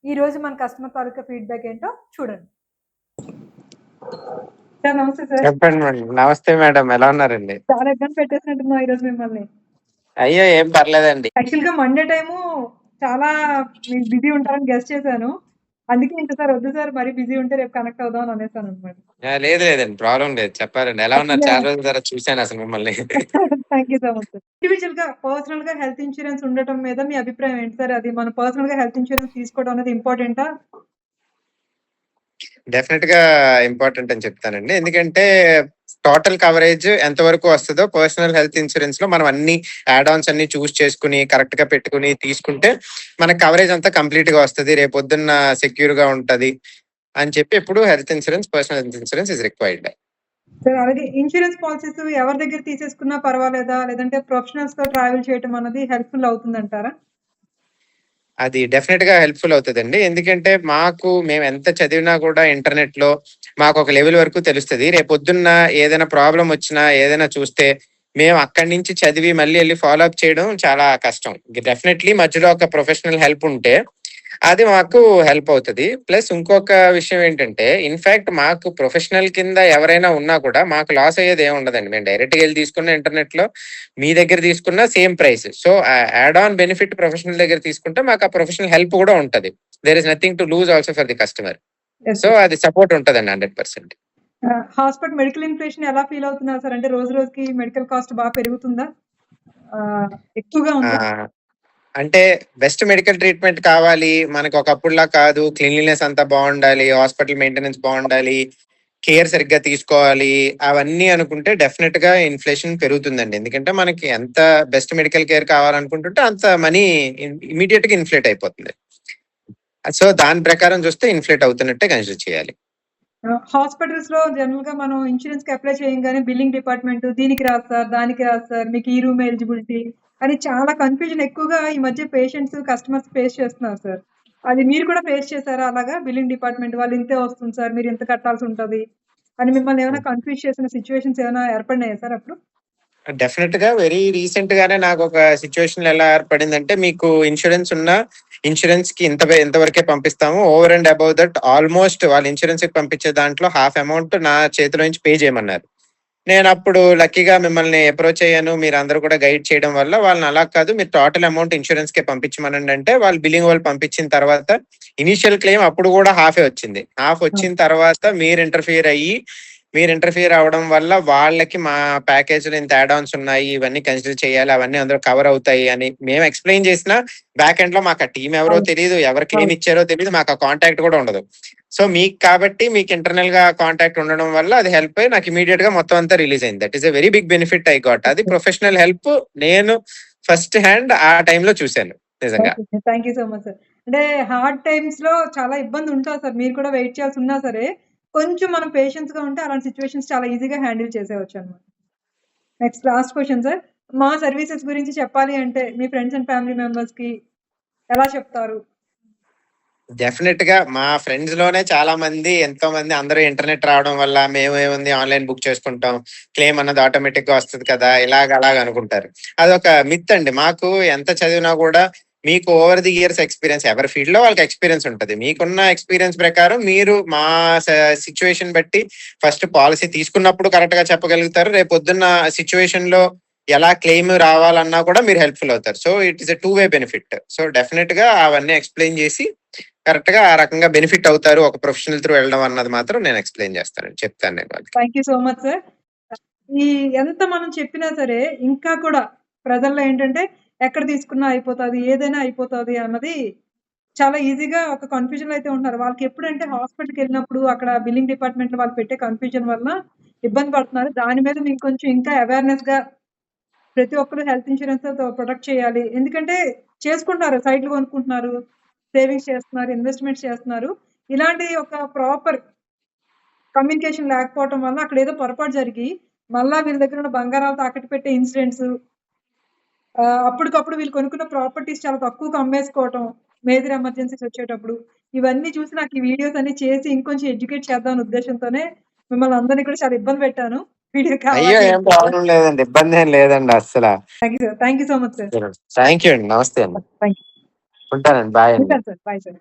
ఈరోజు మన కస్టమర్ తాలూకా ఫీడ్‌బ్యాక్ ఏంటో చూడండి. సార్ నమస్తే సార్. చెప్పండి మేడం. నమస్తే మేడం. ఎలా ఉన్నారండి? చాలా ఇబ్బంది పెట్టేసినట్టున్నా ఈరోజు మిమ్మల్ని. అయ్యో! ఏం పర్లేదండి. యాక్చువల్‌గా మండే టైము చాలా మీరు బిజీ ఉంటారని గెస్ చేశాను. అందుకే ఇంక సార్ వద్దు సార్ మరీ బిజీ ఉంటే రేపు కనెక్ట్ అవుదాం అని అనేసాననమాట. లేదు లేదండి. ప్రాబ్లమ్ లేదు. చెప్పాలండి. ఎలా ఉన్నారు? యాక్చువల్‌గా చాలా రోజుల తర్వాత చూసాను అసలు మిమ్మల్ని. Thank you so much sir. పర్సనల్‌గా హెల్త్ ఇన్స్యూరెన్స్ ఉండటం మీద మీ అభిప్రాయం ఏంటి సార్? అది మనం పర్సనల్‌గా హెల్త్ ఇన్స్యూరెన్స్ తీసుకోవడం అనేది ఇంపార్టెంటా? డెఫినిట్‌గా ఇంపార్టెంట్ అని చెప్తానండి. ఎందుకంటే టోటల్ కవరేజ్ ఎంతవరకు వస్తదో పర్సనల్ హెల్త్ ఇన్స్యూరెన్స్‌లో మనం అన్ని యాడ్ ఆన్స్ అన్ని చూస్ చేసుకొని కరెక్ట్‌గా పెట్టుకొని తీసుకుంటే మనకు కవరేజ్ అంతా కంప్లీట్‌గా వస్తది. రేపొద్దున్న సెక్యూర్‌గా ఉంటది అని చెప్పి ఎప్పుడు health insurance, personal health insurance is required. Sir అలాగే ఇన్స్యూరెన్స్ పాలిసీస్ ఎవరి దగ్గర తీసేసుకున్నా పర్వాలేదా? లేదంటే ప్రొఫెషనల్స్‌తో ట్రావెల్ చేయటం అన్నది హెల్ప్‌ఫుల్ అవుతుందంటారా? అది డెఫినెట్ గా హెల్ప్ఫుల్ అవుతుందండి. ఎందుకంటే మేము ఎంత చదివినా కూడా ఇంటర్నెట్ లో మాకు ఒక లెవెల్ వరకు తెలుస్తుంది. రేపొద్దున్న ఏదైనా ప్రాబ్లం వచ్చినా ఏదైనా చూస్తే మేము అక్కడి నుంచి చదివి మళ్ళీ వెళ్ళి ఫాలో అప్ చేయడం చాలా కష్టం. డెఫినెట్లీ మధ్యలో ఒక ప్రొఫెషనల్ హెల్ప్ ఉంటే అది మాకు హెల్ప్ అవుతది. ప్లస్ ఇంకొక విషయం ఏంటంటే, ఇన్‌ఫాక్ట్ మాకు ప్రొఫెషనల్ కింద ఎవరైనా ఉన్నా కూడా మాకు లాస్ అయ్యేది ఏమి ఉండదండి. మేము డైరెక్ట్‌గా ఎళ్లి తీసుకున్న ఇంటర్నెట్‌లో మీ దగ్గర తీసుకున్న same price. So, add on benefit professional దగ్గర తీసుకుంటే మాకు ఆ ప్రొఫెషనల్ హెల్ప్ కూడా ఉంటది. There is nothing to lose also for the customer. Yes so, sir. అది సపోర్ట్ ఉంటదండి 100%. మెడికల్ ఇన్‌ఫ్లేషన్ ఎలా ఫీల్ అవుతున్నారు సార్? అంటే రోజు రోజుకి మెడికల్ కాస్ట్ పెరుగుతుందా? ఎక్కువగా ఉందా? ఆ! అంటే బెస్ట్ మెడికల్ ట్రీట్మెంట్ కావాలి. మనకు ఒకప్పుడులా కాదు. క్లీన్లీనెస్ అంతా బావుండాలి. హాస్పిటల్ మెయింటెనెన్స్ బావుండాలి. కేర్ సరిగ్గా తీసుకోవాలి. అవన్నీ అనుకుంటే డెఫినిట్‌గా ఇన్‌ఫ్లేషన్ పెరుగుతుందండి. ఎందుకంటే మనకి ఎంత బెస్ట్ మెడికల్ కేర్ కావాలనుకుంటుంటే అంత మనీ ఇమ్మీడియేట్‌గా ఇన్‌ఫ్లేట్ అయిపోతుంది. సో, దాని ప్రకారం చూస్తే ఇన్‌ఫ్లేట్ అవుతున్నట్టే కన్సిడర్ చేయాలి. హాస్పిటల్స్‌లో జనరల్‌గా మనం ఇన్స్యూరెన్స్‌కి అప్లై చేయంగానే బిల్లింగ్ డిపార్ట్‌మెంట్ దీనికి రాదు సార్, దానికి రాదు సార్, మీకు ఈ రూమ్ ఎలిజిబిలిటీ అని చాలా కన్‌ఫ్యూజన్ ఎక్కువగా ఈ మధ్య పేషెంట్స్, కస్టమర్స్ ఫేస్ చేస్తున్నారు సార్. అది మీరు కూడా ఫేస్ చేసారా అలాగా? బిల్లింగ్ డిపార్ట్‌మెంట్ వాళ్ళు ఇంతే వస్తుంది సార్, మీరు ఇంత కట్టాల్సి ఉంటది అని మిమ్మల్ని ఏమైనా కన్‌ఫ్యూజ్ చేసిన సిట్యుయేషన్స్ ఏమైనా ఏర్పడినాయా సార్ అప్పుడు? డెఫినిట్‌గా వెరీ రీసెంట్ గానే నాకొక సిట్యుయేషన్ ఎలా ఏర్పడిందంటే, మీకు ఇన్స్యూరెన్స్‌కి ఇంతవరకే పంపిస్తాము. Over and above that almost వాళ్ళు ఇన్స్యూరెన్స్‌కి పంపించే దాంట్లో హాఫ్ అమౌంట్ నా చేతిలో నుంచి పే చేయమన్నారు. నేనప్పుడు లక్కీగా మిమ్మల్ని అప్రోచ్ అయ్యాను. మీరందరూ కూడా గైడ్ చేయడం వల్ల వాళ్ళని అలా కాదు మీరు టోటల్ అమౌంట్ ఇన్స్యూరెన్స్‌కే పంపించమనండి అంటే, వాళ్ళు బిల్లింగ్ వాళ్ళు పంపించిన తర్వాత ఇనీషియల్ క్లెయిమ్ అప్పుడు కూడా హాఫే వచ్చింది. హాఫ్ ఆ! వచ్చిన తర్వాత మీరు ఇంటర్ఫియర్ అవ్వడం వల్ల వాళ్ళకి మా ప్యాకేజ్‌లో ఇంత యాడ్ ఆన్స్ ఉన్నాయి. ఇవన్నీ కన్సిడర్ చేయాలి. అవన్నీ అందులో కవర్ అవుతాయి అని మేము ఎక్స్‌ప్లెయిన్ చేసినా బ్యాక్ ఎండ్‌లో మాకు ఆ టీమ్ ఎవరో అవును. తెలీదు. ఎవరు క్లెయిమ్ అవును. ఇచ్చారో తెలీదు. మాకు ఆ కాంటాక్ట్ కూడా ఉండదు. సో, మీకు ఇంటర్నల్‌గా కాంటాక్ట్ ఉండడం వల్ల అది హెల్ప్ అయ్యి నాకు ఇమ్మీడియేట్‌గా మొత్తం అంతా రిలీజ్ అయింది. That is a very big benefit I got. అది ప్రొఫెషనల్ హెల్ప్ నేను ఫస్ట్ హ్యాండ్ ఆ టైమ్‌లో చూసాను నిజంగా. Okay. Thank you so much sir. అంటే హార్డ్ టైమ్స్‌లో చాలా ఇబ్బంది ఉంటది సార్. మీరు కూడా వెయిట్ చేయాల్సి ఉన్నా సరే, కొంచెం మనం పేషెన్స్‌గా ఉంటే అలాంటి సిట్యుయేషన్స్ చాలా ఈజీగా హ్యాండిల్ చేసేయొచ్చన్నమాట. Next last question sir. మా సర్వీసెస్ గురించి చెప్పాలి అంటే మీ ఫ్రెండ్స్ అండ్ ఫ్యామిలీ మెంబర్స్‌కి ఎలా చెప్తారు? డెఫినిట్‌గా మా ఫ్రెండ్స్‌లోనే చాలా మంది ఎంతో మంది అందరూ ఇంటర్నెట్ రావడం వల్ల మేమేముంది ఆన్‌లైన్ బుక్ చేసుకుంటాం. క్లెయిమ్ అన్నది ఆటోమేటిక్‌గా వస్తది కదా! అలాగ అనుకుంటారు. అదొక మిత్ అండి. మాకు ఎంత చదివినా కూడా మీకు ఓవర్ ది ఇయర్స్ ఎక్స్‌పీరియన్స్ ఎవరి ఫీల్డ్‌లో వాళ్ళకి ఎక్స్‌పీరియన్స్ ఉంటది. మీకున్న ఎక్స్‌పీరియన్స్ ప్రకారం మీరు మా స సిట్యుయేషన్ బట్టి ఫస్ట్ పాలిసీ తీసుకున్నప్పుడు కరెక్ట్‌గా చెప్పగలుగుతారు. రేపొద్దున్న సిట్యుయేషన్‌లో ఎలా క్లెయిమ్ రావాలన్నా కూడా మీరు హెల్ప్‌ఫుల్ అవుతారు. So, it is a two way benefit. So, డెఫినిట్‌గా అవన్నీ ఎక్స్‌ప్లెయిన్ చేసి కరెక్ట్‌గా ఆ రకంగా బెనిఫిట్ అవుతారు. ఒక ప్రొఫెషనల్ త్రూ వెళ్ళడం అన్నది మాత్రం నేను ఎక్స్‌ప్లెయిన్ చేస్తానండి. చెప్తాను నేను వాళ్ళకి. Thank you so much sir. ఈ ఎంత మనం చెప్పినా సరే ఇంకా కూడా ప్రజల్లో ఏంటంటే ఎక్కడ తీసుకున్నా అయిపోతది, ఏదైనా అయిపోతది అన్నది చాలా ఈజీగా ఒక కన్‌ఫ్యూజన్‌లో అయితే ఉంటున్నారు. వాళ్ళకెప్పుడంటే హాస్పిటల్‌కెళ్ళినప్పుడు అక్కడ బిల్లింగ్ డిపార్ట్‌మెంట్‌లో వాళ్ళు పెట్టే కన్‌ఫ్యూజన్ వల్ల ఇబ్బంది పడుతున్నారు. దాని మీద మీకు కొంచెం ఇంకా అవేర్‌నెస్‌గా ప్రతి ఒక్కరు హెల్త్ ఇన్స్యూరెన్స్‌తో ప్రొటెక్ట్ చేయాలి. ఎందుకంటే చేసుకుంటున్నారు. సైట్‌లు కొనుక్కుంటున్నారు. సేవింగ్స్ చేస్తున్నారు. ఇన్వెస్ట్‌మెంట్స్ చేస్తున్నారు. ఇలాంటి ఒక ప్రాపర్ కమ్యూనికేషన్ లేకపోవటం వల్ల అక్కడేదో పొరపాటు జరిగి, మళ్ళా వీళ్ళ దగ్గర ఉన్న బంగారాలు తాకట్టు పెట్టే ఇన్సిడెంట్స్, అప్పటికప్పుడు వీళ్ళు కొనుక్కున్న ప్రాపర్టీస్ చాలా తక్కువకి అమ్మేసుకోవటం, మేజర్ ఎమర్జెన్సీస్ వచ్చేటప్పుడు. ఇవన్నీ చూసి నాకు ఈ వీడియోస్ అన్ని చేసి ఇంకొంచెం ఎడ్యుకేట్ చేద్దాం అనే ఉద్దేశంతోనే మిమ్మల్ని అందరిని కూడా చాలా ఇబ్బంది పెట్టాను. వీడియో అయ్యో! కావాలి ఏం అంటే. ప్రాబ్లమ్ లేదండి. ఇబ్బందేం లేదండి అస్సల. Thank you sir. Thank you so much sir. Thank you అండి. నమస్తే అండి. Thank you. ఉంటానండి. బాయ్ అండి. ఉంటాను సార్. Bye sir.